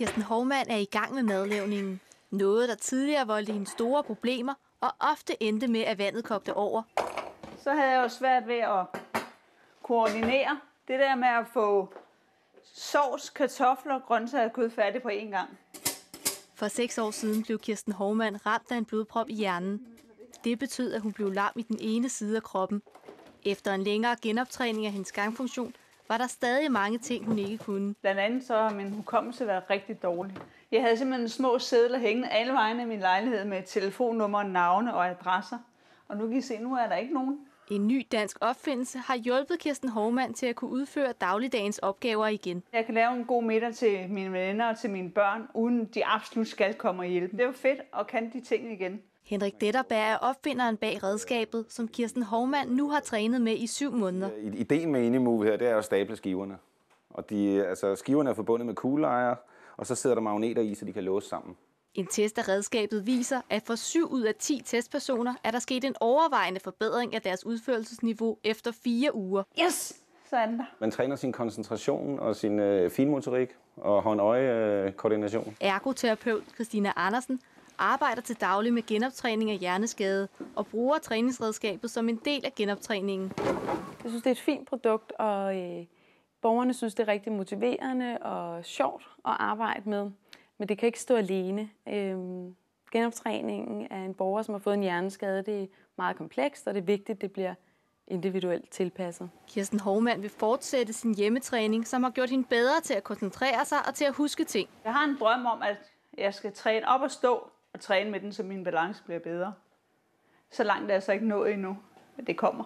Kirsten Hovmand er i gang med madlavningen. Noget, der tidligere voldte hende store problemer, og ofte endte med, at vandet kogte over. Så havde jeg jo svært ved at koordinere det der med at få sovs, kartofler, grøntsager og kød færdig på én gang. For 6 år siden blev Kirsten Hovmand ramt af en blodprop i hjernen. Det betød, at hun blev lam i den ene side af kroppen. Efter en længere genoptræning af hendes gangfunktion, var der stadig mange ting, hun ikke kunne. Blandt andet så har min hukommelse været rigtig dårlig. Jeg havde simpelthen små sedler hængende alle vegne i min lejlighed med telefonnumre, navne og adresser. Og nu kan I se, nu er der ikke nogen. En ny dansk opfindelse har hjulpet Kirsten Hovmand til at kunne udføre dagligdagens opgaver igen. Jeg kan lave en god middag til mine venner og til mine børn, uden de absolut skal komme og hjælpe. Det er jo fedt at kan de ting igen. Henrik Detterberg er opfinderen bag redskabet, som Kirsten Hovmand nu har trænet med i 7 måneder. Ideen med Inimove her, det er at stable skiverne. Og skiverne er forbundet med kuglelejer, og så sidder der magneter i, så de kan låse sammen. En test af redskabet viser, at for 7 ud af 10 testpersoner er der sket en overvejende forbedring af deres udførelsesniveau efter 4 uger. Yes! Så er den der. Man træner sin koncentration og sin finmotorik og hånd-øje-koordination. Ergoterapeut Christina Andersen arbejder til daglig med genoptræning af hjerneskade og bruger træningsredskabet som en del af genoptræningen. Jeg synes, det er et fint produkt, og borgerne synes, det er rigtig motiverende og sjovt at arbejde med. Men det kan ikke stå alene. Genoptræningen af en borger, som har fået en hjerneskade, det er meget komplekst, og det er vigtigt, at det bliver individuelt tilpasset. Kirsten Hovmand vil fortsætte sin hjemmetræning, som har gjort hende bedre til at koncentrere sig og til at huske ting. Jeg har en drøm om, at jeg skal træne op og stå og træne med den, så min balance bliver bedre. Så langt er jeg så ikke nået endnu, men det kommer.